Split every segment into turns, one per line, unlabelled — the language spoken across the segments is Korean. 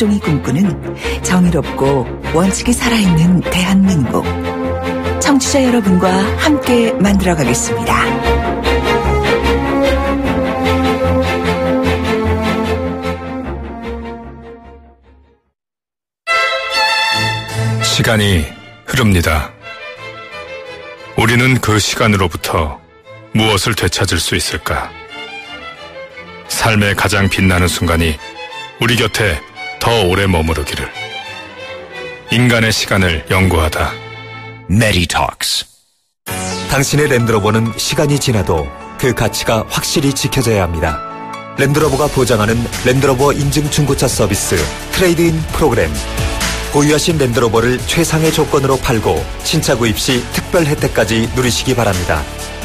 조종이 꿈꾸는 정의롭고 원칙이 살아있는 대한민국. 청취자 여러분과 함께 만들어가겠습니다.
시간이 흐릅니다. 우리는 그 시간으로부터 무엇을 되찾을 수 있을까? 삶의 가장 빛나는 순간이 우리 곁에 더 오래 머무르기를. 인간의 시간을 연구하다.
메디톡스. 당신의 랜드로버는 시간이 지나도 그 가치가 확실히 지켜져야 합니다. 랜드로버가 보장하는 랜드로버 인증 중고차 서비스 트레이드인 프로그램. 보유하신 랜드로버를 최상의 조건으로 팔고 신차 구입 시 특별 혜택까지 누리시기 바랍니다.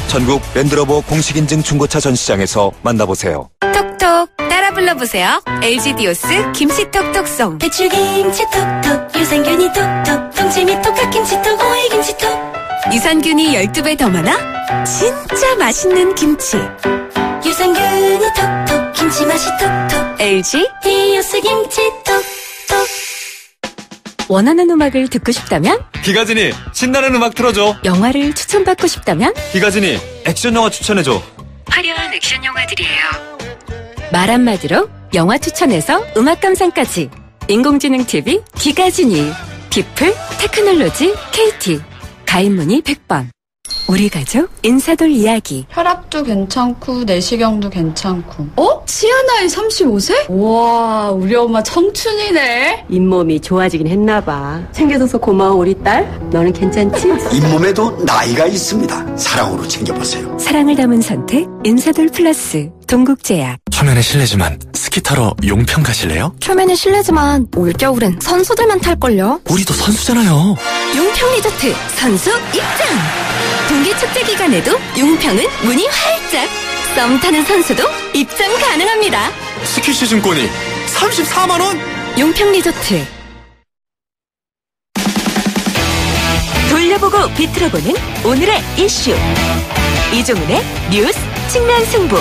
전국 랜드로버 공식인증 중고차 전시장에서 만나보세요.
톡톡 따라 불러보세요. LG 디오스 김치톡톡송.
배추김치 톡톡, 유산균이 톡톡, 동치미 톡, 갓김치 톡, 오이김치 톡.
유산균이 12배 더 많아? 진짜 맛있는 김치.
유산균이 톡톡, 김치 맛이 톡톡.
LG
디오스 김치 톡톡.
원하는 음악을 듣고 싶다면?
기가진이 신나는 음악 틀어줘.
영화를 추천받고 싶다면?
기가진이 액션 영화 추천해줘.
화려한 액션 영화들이에요. 말 한마디로 영화 추천에서 음악 감상까지. 인공지능 TV 기가진이. 비플 테크놀로지 KT. 가입문의 100번. 우리 가족 인사돌 이야기.
혈압도 괜찮고 내시경도 괜찮고. 치아 나이 35세? 우와, 우리 엄마 청춘이네.
잇몸이 좋아지긴 했나봐. 챙겨줘서 고마워 우리 딸. 너는 괜찮지?
잇몸에도 나이가 있습니다. 사랑으로 챙겨보세요.
사랑을 담은 선택 인사돌 플러스. 동국제약.
초면에 실례지만 스키 타러 용평 가실래요?
초면에 실례지만 올겨울엔 선수들만 탈걸요.
우리도 선수잖아요.
용평 리조트 선수 입장. 동계 축제 기간에도 용평은 문이 활짝. 썸 타는 선수도 입장 가능합니다.
스키 시즌권이 34만 원?
용평 리조트. 돌려보고 비틀어보는 오늘의 이슈. 이종훈의 뉴스 측면 승부.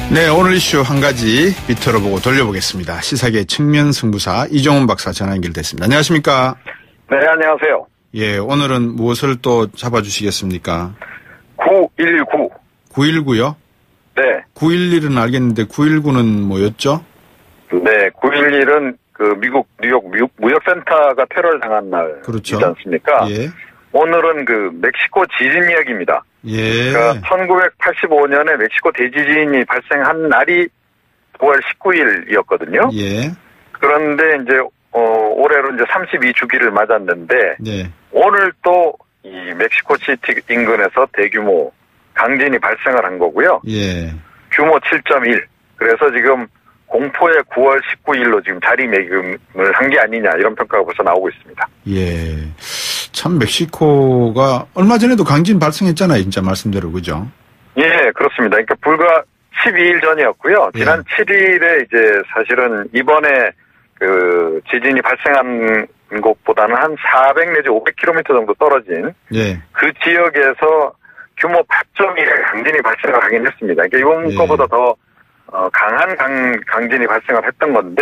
네, 오늘 이슈 한 가지 비틀어보고 돌려보겠습니다. 시사계 측면 승부사 이종훈 박사 전화 연결됐습니다. 안녕하십니까?
네, 안녕하세요.
예, 오늘은 무엇을 또 잡아주시겠습니까?
919.
919요?
네.
911은 알겠는데 919는 뭐였죠?
네, 911은 그 미국 뉴욕 무역센터가 테러를 당한 날이지
그렇죠.
않습니까? 예. 오늘은 그 멕시코 지진 이야기입니다.
예.
그러니까 1985년에 멕시코 대지진이 발생한 날이 9월 19일이었거든요.
예.
그런데 이제 올해로 이제 32주기를 맞았는데
네.
오늘 또 이 멕시코 시티 인근에서 대규모 강진이 발생을 한 거고요.
예.
규모 7.1. 그래서 지금 공포의 9월 19일로 지금 자리매김을 한 게 아니냐 이런 평가가 벌써 나오고 있습니다.
예. 참 멕시코가 얼마 전에도 강진 발생했잖아요. 진짜 말씀대로 그죠?
예, 그렇습니다. 그러니까 불과 12일 전이었고요. 지난 7일에 이제 사실은 이번에 그 지진이 발생한 곳보다는 한 400 내지 500km 정도 떨어진 그 지역에서 규모 8.1의 강진이 발생을 하긴 했습니다. 그러니까 이번 거보다 더 강한 강진이 발생을 했던 건데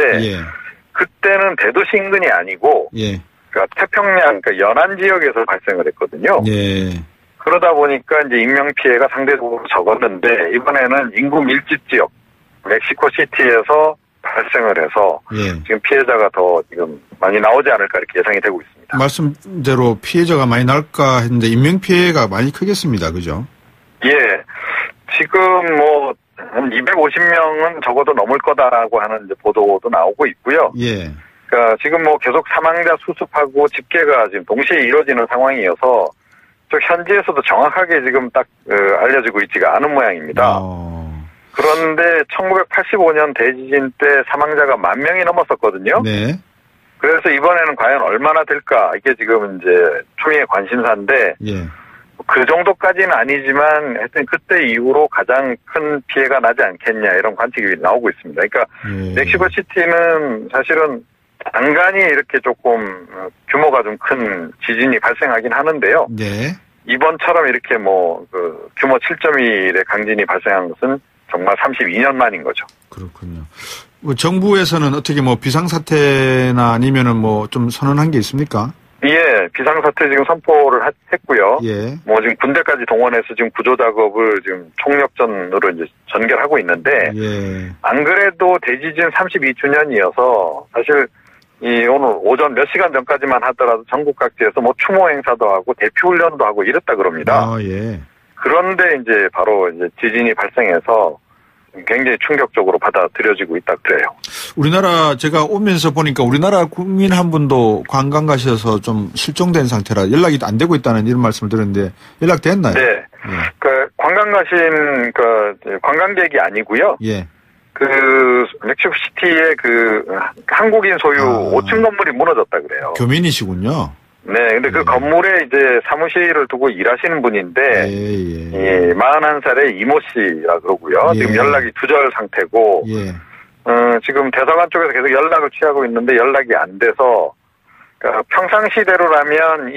그때는 대도시 인근이 아니고 그러니까 태평양, 그러니까 연안 지역에서 발생을 했거든요. 그러다 보니까 이제 인명 피해가 상대적으로 적었는데 이번에는 인구 밀집 지역 멕시코 시티에서 발생을 해서 지금 피해자가 더 지금 많이 나오지 않을까 이렇게 예상이 되고 있습니다.
말씀대로 피해자가 많이 날까 했는데 인명 피해가 많이 크겠습니다. 그죠?
예. 지금 뭐 한 250명은 적어도 넘을 거다라고 하는 이제 보도도 나오고 있고요.
예.
그러니까 지금 뭐 계속 사망자 수습하고 집계가 지금 동시에 이루어지는 상황이어서 저 현지에서도 정확하게 지금 딱 알려지고 있지가 않은 모양입니다. 그런데 1985년 대지진 때 사망자가 10,000명이 넘었었거든요.
네.
그래서 이번에는 과연 얼마나 될까 이게 지금 이제 초미의 관심사인데 그 정도까지는 아니지만 하여튼 그때 이후로 가장 큰 피해가 나지 않겠냐 이런 관측이 나오고 있습니다. 그러니까 멕시코 시티는 사실은 간간히 이렇게 조금 규모가 좀 큰 지진이 발생하긴 하는데요. 이번처럼 이렇게 뭐 그 규모 7.1의 강진이 발생한 것은 정말 32년 만인 거죠.
그렇군요. 정부에서는 어떻게 뭐 비상사태나 아니면은 뭐 좀 선언한 게 있습니까?
예, 비상사태 지금 선포를 했고요.
예.
뭐 지금 군대까지 동원해서 지금 구조 작업을 지금 총력전으로 이제 전개하고 있는데,
예.
안 그래도 대지진 32주년이어서 사실 오늘 오전 몇 시간 전까지만 하더라도 전국 각지에서 뭐 추모 행사도 하고 대피 훈련도 하고 이랬다 그럽니다.
예.
그런데 이제 바로 이제 지진이 발생해서 굉장히 충격적으로 받아들여지고 있다 그래요.
우리나라 제가 오면서 보니까 우리나라 국민 한 분도 관광 가셔서 좀 실종된 상태라 연락이 안 되고 있다는 이런 말씀을 들었는데 연락됐나요?
네. 그 관광 가신 그 관광객이 아니고요.
예.
그 멕시코시티의 그 한국인 소유 5층 건물이 무너졌다 그래요.
교민이시군요.
네, 근데 그 건물에 이제 사무실을 두고 일하시는 분인데, 예, 41살의 이모 씨라 그러고요.
예.
지금 연락이 두절 상태고,
예.
지금 대사관 쪽에서 계속 연락을 취하고 있는데 연락이 안 돼서, 그러니까 평상시대로라면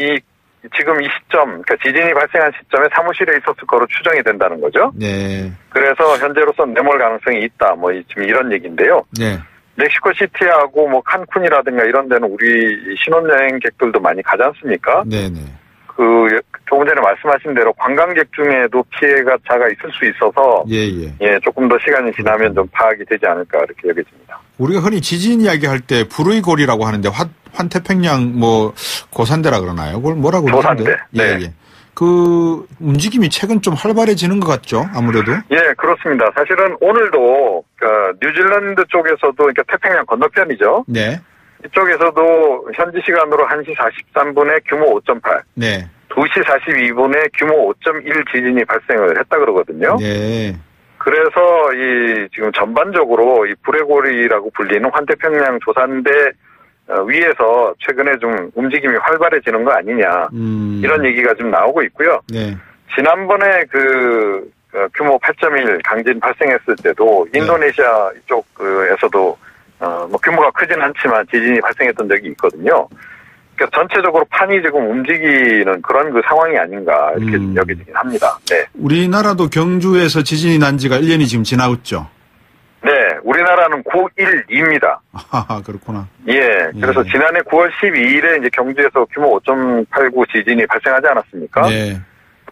지금 이 시점, 그러니까 지진이 발생한 시점에 사무실에 있었을 거로 추정이 된다는 거죠.
네.
그래서 현재로서는 내몰 가능성이 있다, 뭐 지금 이런 얘기인데요.
네.
멕시코시티하고 뭐 칸쿤이라든가 이런 데는 우리 신혼여행객들도 많이 가지 않습니까?
네네.
그 조금 전에 말씀하신 대로 관광객 중에도 피해가 자가 있을 수 있어서 예, 조금 더 시간이 지나면 좀 파악이 되지 않을까 이렇게 여겨집니다.
우리가 흔히 지진 이야기할 때 불의 고리라고 하는데 환태평양 뭐 고산대라 그러나요? 그걸 뭐라고 그러는데?
고산대. 네.
예. 그 움직임이 최근 좀 활발해지는 것 같죠? 아무래도.
예, 그렇습니다. 사실은 오늘도 뉴질랜드 쪽에서도 그러니까 태평양 건너편이죠.
네.
이쪽에서도 현지 시간으로 1시 43분에 규모 5.8.
네.
2시 42분에 규모 5.1 지진이 발생을 했다 그러거든요.
네.
그래서 지금 전반적으로 이 불의 고리라고 불리는 환태평양 조산대 위에서 최근에 좀 움직임이 활발해지는 거 아니냐 이런 얘기가 좀 나오고 있고요.
네.
지난번에 그 규모 8.1 강진 발생했을 때도 인도네시아 이쪽에서도 뭐 규모가 크진 않지만 지진이 발생했던 적이 있거든요. 그러니까 전체적으로 판이 지금 움직이는 그런 그 상황이 아닌가 이렇게 여겨지긴 합니다. 네.
우리나라도 경주에서 지진이 난 지가 1년이 지금 지나갔죠.
네, 우리나라는 9.12입니다.
아, 그렇구나.
예, 그래서 지난해 9월 12일에 이제 경주에서 규모 5.89 지진이 발생하지 않았습니까?
네.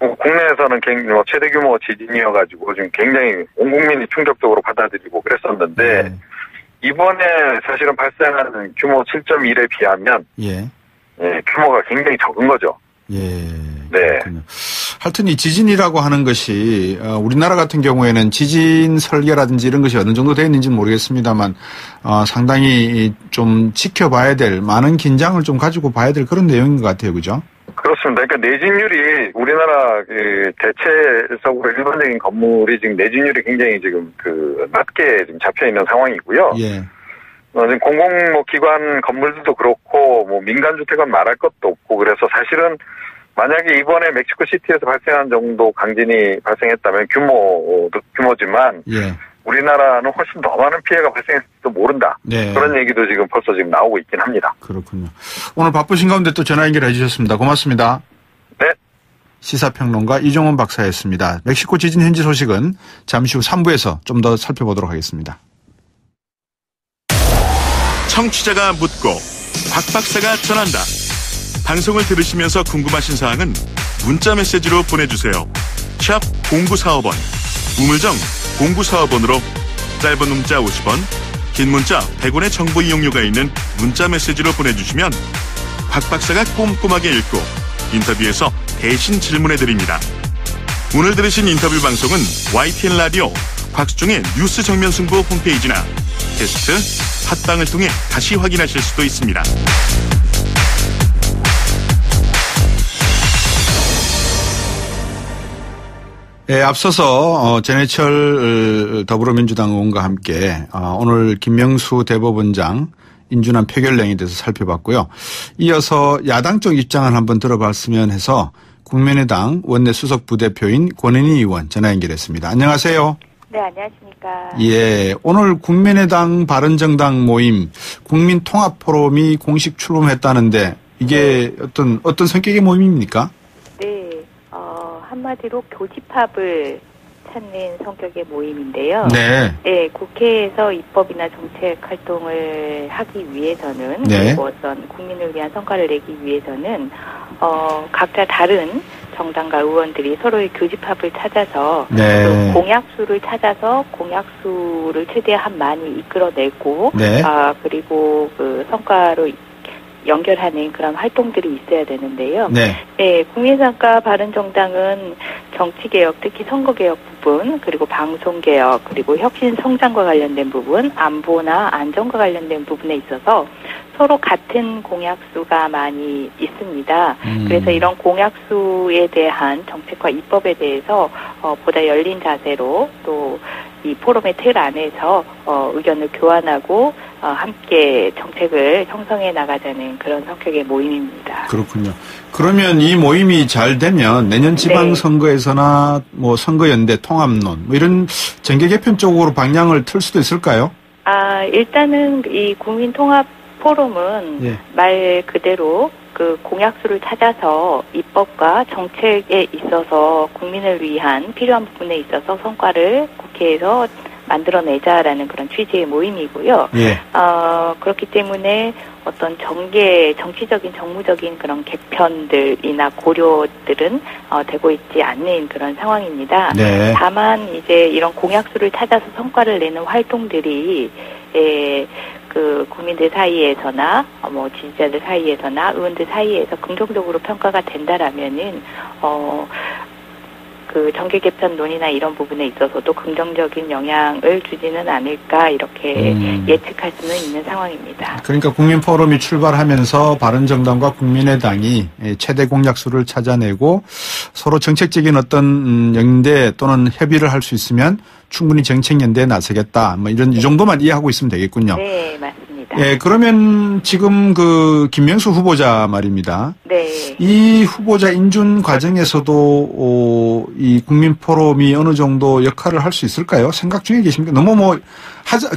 국내에서는 최대 규모 지진이어가지고 지금 굉장히 온 국민이 충격적으로 받아들이고 그랬었는데 이번에 사실은 발생한 규모 7.1에 비하면 규모가 굉장히 적은 거죠.
예.
네.
그렇군요. 하여튼 이 지진이라고 하는 것이 우리나라 같은 경우에는 지진 설계라든지 이런 것이 어느 정도 되어 있는지는 모르겠습니다만 상당히 좀 지켜봐야 될 많은 긴장을 좀 가지고 봐야 될 그런 내용인 것 같아요. 그죠?
그렇습니다. 그러니까 내진율이 우리나라 대체적으로 일반적인 건물이 지금 내진율이 굉장히 지금 낮게 지금 잡혀 있는 상황이고요.
예.
지금 공공기관 건물들도 그렇고 뭐 민간주택은 말할 것도 없고 그래서 사실은 만약에 이번에 멕시코시티에서 발생한 정도 강진이 발생했다면 규모지만 우리나라는 훨씬 더 많은 피해가 발생했을지도 모른다.
네.
그런 얘기도 지금 벌써 지금 나오고 있긴 합니다.
그렇군요. 오늘 바쁘신 가운데 또 전화 연결해 주셨습니다. 고맙습니다.
네.
시사평론가 이종원 박사였습니다. 멕시코 지진 현지 소식은 잠시 후 3부에서 좀 더 살펴보도록 하겠습니다.
청취자가 묻고 박 박사가 전한다. 방송을 들으시면서 궁금하신 사항은 문자 메시지로 보내주세요. 샵 0945번, 우물정 0945번으로 짧은 문자 50원, 긴 문자 100원의 정보 이용료가 있는 문자 메시지로 보내주시면 박 박사가 꼼꼼하게 읽고 인터뷰에서 대신 질문해드립니다. 오늘 들으신 인터뷰 방송은 YTN 라디오 곽수중의 뉴스 정면 승부 홈페이지나 게스트, 팟빵을 통해 다시 확인하실 수도 있습니다.
예, 앞서서 전해철 더불어민주당 의원과 함께 오늘 김명수 대법원장 인준안 표결 내용에 대해서 살펴봤고요. 이어서 야당 쪽 입장을 한번 들어봤으면 해서 국민의당 원내 수석 부대표인 권은희 의원 전화 연결했습니다. 안녕하세요.
네, 안녕하십니까.
예, 오늘 국민의당 바른정당 모임 국민통합포럼이 공식 출범했다는데 이게 어떤 성격의 모임입니까?
네, 한마디로 교집합을 찾는 성격의 모임인데요.
네.
네, 국회에서 입법이나 정책 활동을 하기 위해서는
네.
그리고 어떤 국민을 위한 성과를 내기 위해서는 각자 다른 정당과 의원들이 서로의 교집합을 찾아서
네.
그 공약수를 찾아서 공약수를 최대한 많이 이끌어내고
네.
그리고 그 성과로 연결하는 그런 활동들이 있어야 되는데요.
네.
네, 국민의당과 바른정당은 정치개혁, 특히 선거개혁 부분, 그리고 방송개혁, 그리고 혁신성장과 관련된 부분, 안보나 안전과 관련된 부분에 있어서 서로 같은 공약수가 많이 있습니다. 그래서 이런 공약수에 대한 정책과 입법에 대해서 보다 열린 자세로 또 이 포럼의 틀 안에서 의견을 교환하고 함께 정책을 형성해 나가자는 그런 성격의 모임입니다.
그렇군요. 그러면 이 모임이 잘 되면 내년 지방선거에서나 뭐 선거연대 통합론 뭐 이런 정계 개편 쪽으로 방향을 틀 수도 있을까요?
일단은 이 국민통합 포럼은 말 그대로 그 공약수를 찾아서 입법과 정책에 있어서 국민을 위한 필요한 부분에 있어서 성과를 국회에서 만들어내자라는 그런 취지의 모임이고요. 그렇기 때문에 어떤 정치적인 정무적인 그런 개편들이나 고려들은 되고 있지 않는 그런 상황입니다.
네.
다만 이제 이런 공약수를 찾아서 성과를 내는 활동들이 그 국민들 사이에서나 뭐 지지자들 사이에서나 의원들 사이에서 긍정적으로 평가가 된다라면은 그 정계 개편론이나 이런 부분에 있어서도 긍정적인 영향을 주지는 않을까 이렇게 예측할 수는 있는 상황입니다.
그러니까 국민포럼이 출발하면서 바른정당과 국민의당이 최대 공약수를 찾아내고 서로 정책적인 어떤 연대 또는 협의를 할 수 있으면 충분히 정책연대에 나서겠다. 뭐 이 정도만 이해하고 있으면 되겠군요.
네, 맞습니다.
예, 그러면 지금 그 김명수 후보자 말입니다.
네.
이 후보자 인준 과정에서도 이 국민포럼이 어느 정도 역할을 할 수 있을까요? 생각 중에 계십니까? 너무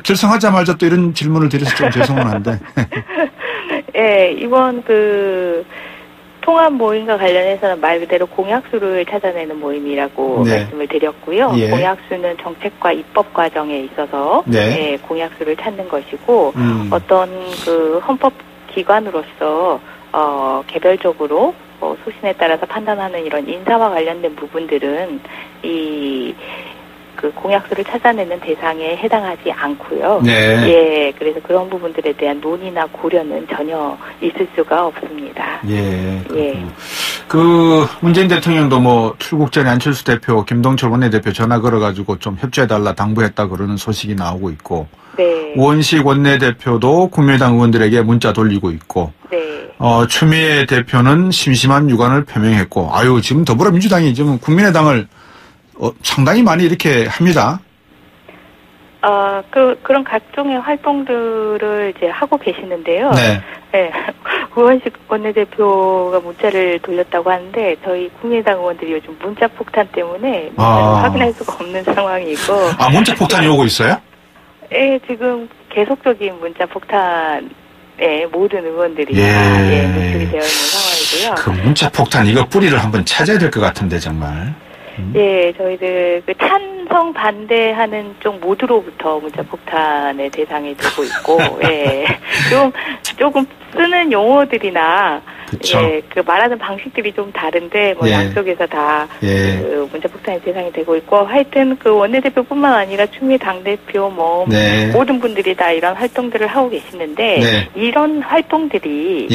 결성하자마자 또 이런 질문을 드려서 좀 죄송은 한데.
예, 이번 그 통합 모임과 관련해서는 말 그대로 공약수를 찾아내는 모임이라고 말씀을 드렸고요. 공약수는 정책과 입법 과정에 있어서 공약수를 찾는 것이고 어떤 그 헌법 기관으로서 개별적으로 소신에 따라서 판단하는 이런 인사와 관련된 부분들은 그 공약수를 찾아내는 대상에 해당하지 않고요. 예, 그래서 그런 부분들에 대한 논의나 고려는 전혀 있을 수가 없습니다.
그 문재인 대통령도 뭐 출국 전에 안철수 대표, 김동철 원내대표 전화 걸어가지고 좀 협조해달라 당부했다 그러는 소식이 나오고 있고, 우원식 원내대표도 국민의당 의원들에게 문자 돌리고 있고, 추미애 대표는 심심한 유감을 표명했고, 지금 더불어민주당이 지금 국민의당을 상당히 많이 이렇게 합니다.
그런 각종의 활동들을 이제 하고 계시는데요. 네. 우원식 원내대표가 문자를 돌렸다고 하는데, 저희 국민의당 의원들이 요즘 문자 폭탄 때문에 확인할 수가 없는 상황이고.
문자 폭탄이 오고 있어요?
네, 지금 계속적인 문자 폭탄에 모든 의원들이 노출이 되어 있는 상황이고요.
그 문자 폭탄, 이거 뿌리를 한번 찾아야 될 것 같은데, 정말.
예, 저희들 그 찬성 반대하는 쪽 모두로부터 문자 폭탄의 대상이 되고 있고, 조금 쓰는 용어들이나 그 말하는 방식들이 좀 다른데 양쪽에서 다 그 문자 폭탄의 대상이 되고 있고, 하여튼 그 원내대표뿐만 아니라 추미애 당대표 모든 분들이 다 이런 활동들을 하고 계시는데 이런 활동들이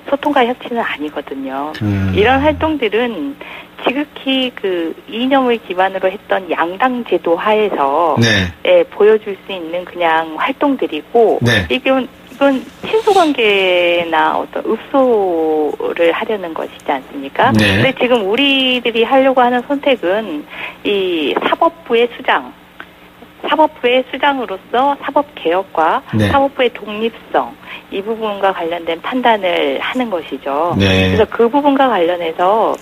소통과 협치는 아니거든요. 이런 활동들은 지극히 그 이념을 기반으로 했던 양당 제도 하에서 보여줄 수 있는 그냥 활동들이고 이건 친소관계나 어떤 읍소를 하려는 것이지 않습니까? 근데 지금 우리들이 하려고 하는 선택은 이 사법부의 수장으로서 사법개혁과 사법부의 독립성, 이 부분과 관련된 판단을 하는 것이죠. 그래서 그 부분과 관련해서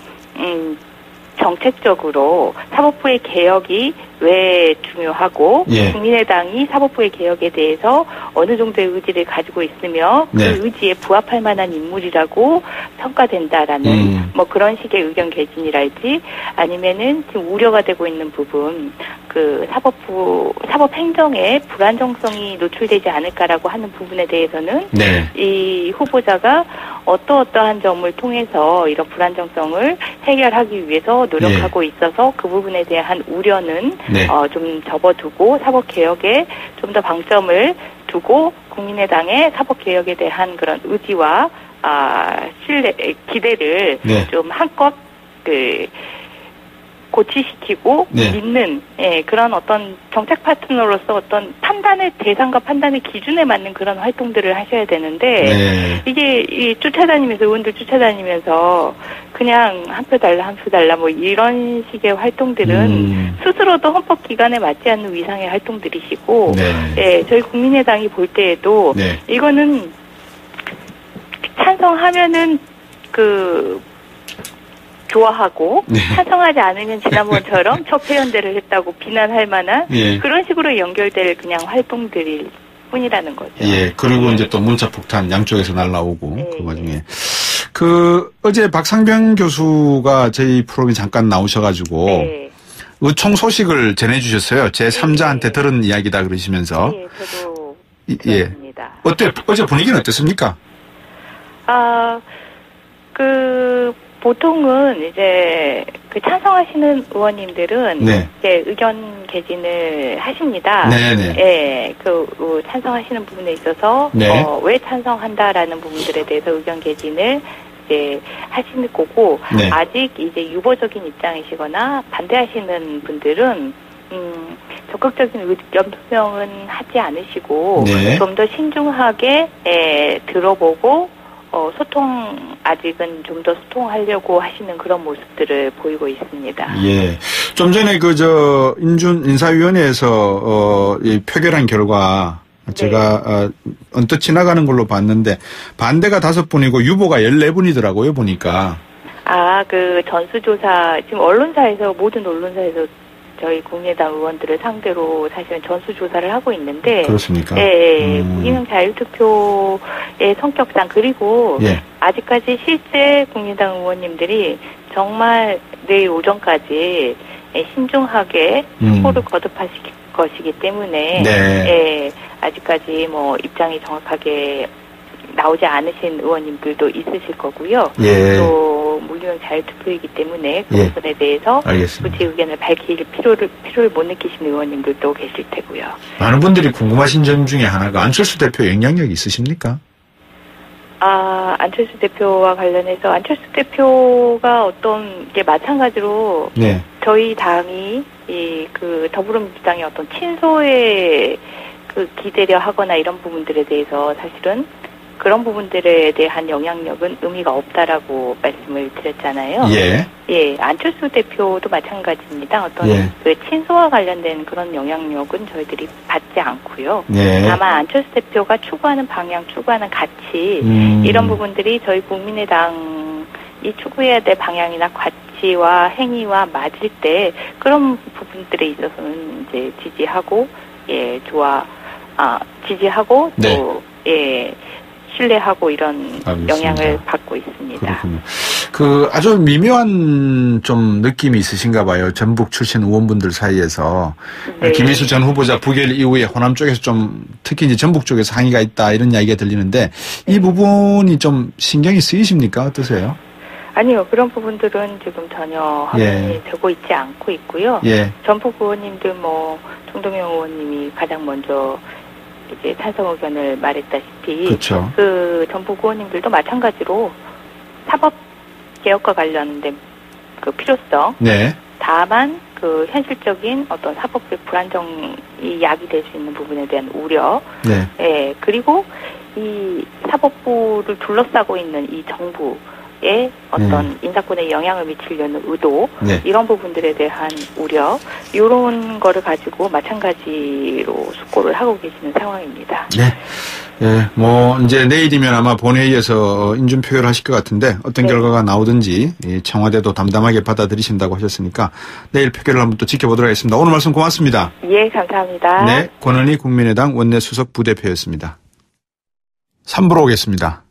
정책적으로 사법부의 개혁이 왜 중요하고
예.
국민의당이 사법부의 개혁에 대해서 어느 정도의 의지를 가지고 있으며
네.
그 의지에 부합할 만한 인물이라고 평가된다라는 뭐 그런 식의 의견 개진이랄지 아니면은 지금 우려가 되고 있는 부분 그 사법 행정에 불안정성이 노출되지 않을까라고 하는 부분에 대해서는
네.
이 후보자가 어떠한 점을 통해서 이런 불안정성을 해결하기 위해서 노력하고 있어서 그 부분에 대한 우려는
네.
좀 접어두고 사법개혁에 좀 더 방점을 두고 국민의당의 사법개혁에 대한 그런 의지와 기대를
네.
좀 한껏 고취시키고
네.
믿는 그런 어떤 정책 파트너로서 어떤 판단의 대상과 판단의 기준에 맞는 그런 활동들을 하셔야 되는데
네.
이게 쫓아다니면서 의원들 쫓아다니면서 그냥 한 표 달라 뭐 이런 식의 활동들은 스스로도 헌법기관에 맞지 않는 위상의 활동들이시고
네.
저희 국민의당이 볼 때에도
네.
이거는 찬성하면은 좋아하고
네.
찬성하지 않으면 지난번처럼 첩회연대를 했다고 비난할 만한
예.
그런 식으로 연결될 그냥 활동들일 뿐이라는 거죠.
예. 그리고 이제 또 문자 폭탄 양쪽에서 날라오고
네.
그 와중에 어제 박상병 교수가 저희 프로그램에 잠깐 나오셔가지고
네.
의총 소식을 전해주셨어요. 제 3자한테 들은 이야기다 그러시면서.
네, 저도
예.
그렇습니다.
어제 분위기는 어땠습니까?
보통은 이제 찬성하시는 의원님들은
네.
이제 의견 개진을 하십니다.
네네.
예, 찬성하시는 부분에 있어서
네.
왜 찬성한다라는 부분들에 대해서 의견 개진을 이제 하시는 거고
네.
아직 이제 유보적인 입장이시거나 반대하시는 분들은 적극적인 의견 표명은 하지 않으시고
네.
좀 더 신중하게 들어보고 아직은 좀 더 소통하려고 하시는 그런 모습들을 보이고 있습니다.
예. 좀 전에 인사위원회에서, 표결한 결과, 제가, 언뜻 지나가는 걸로 봤는데, 반대가 5분이고, 유보가 14분이더라고요, 보니까.
전수조사, 지금 모든 언론사에서 저희 국민의당 의원들을 상대로 사실은 전수조사를 하고 있는데.
그렇습니까?
예, 무기명 자유투표의 성격상 그리고
예.
아직까지 실제 국민의당 의원님들이 정말 내일 오전까지 신중하게 후보를 거듭하실 것이기 때문에
네.
아직까지 입장이 정확하게 나오지 않으신 의원님들도 있으실 거고요.
예.
또 무기명 자유투표이기 때문에 그 부분에 대해서
알겠습니다.
굳이 의견을 밝힐 필요를 못 느끼시는 의원님들도 계실 테고요.
많은 분들이 궁금하신 점 중에 하나가 안철수 대표 영향력이 있으십니까?
안철수 대표와 관련해서 안철수 대표가 어떤 게 마찬가지로
네.
저희 당이 더불어민주당의 어떤 친소에 기대려 하거나 이런 부분들에 대해서 사실은 그런 부분들에 대한 영향력은 의미가 없다라고 말씀을 드렸잖아요. 예, 안철수 대표도 마찬가지입니다. 어떤 친소와 관련된 그런 영향력은 저희들이 받지 않고요. 다만 안철수 대표가 추구하는 방향, 추구하는 가치 이런 부분들이 저희 국민의당이 추구해야 될 방향이나 가치와 행위와 맞을 때 그런 부분들에 있어서는 이제 지지하고 지지하고 또 신뢰하고 이런 영향을 받고 있습니다.
그렇군요. 아주 미묘한 좀 느낌이 있으신가 봐요. 전북 출신 의원분들 사이에서. 네. 김희수 전 후보자 부결 이후에 호남 쪽에서 좀 특히 이제 전북 쪽에서 항의가 있다 이런 이야기가 들리는데 이 부분이 좀 신경이 쓰이십니까? 어떠세요?
아니요. 그런 부분들은 지금 전혀 확인이 되고 있지 않고 있고요. 전북 의원님들 정동영 의원님이 가장 먼저 이제 찬성 의견을 말했다시피
그렇죠.
전북 의원님들도 마찬가지로 사법 개혁과 관련된 필요성. 다만 현실적인 어떤 사법의 불안정이 야기될 수 있는 부분에 대한 우려. 그리고 이 사법부를 둘러싸고 있는 이 정부의 어떤 인사권에 영향을 미치려는 의도 이런 부분들에 대한 우려 이런 거를 가지고 마찬가지로 숙고를 하고 계시는 상황입니다.
예, 뭐 이제 내일이면 아마 본회의에서 인준 표결을 하실 것 같은데 어떤 결과가 나오든지 청와대도 담담하게 받아들이신다고 하셨으니까 내일 표결을 한번 또 지켜보도록 하겠습니다. 오늘 말씀 고맙습니다.
예, 감사합니다.
네, 권은희 국민의당 원내수석 부대표였습니다. 3부로 오겠습니다.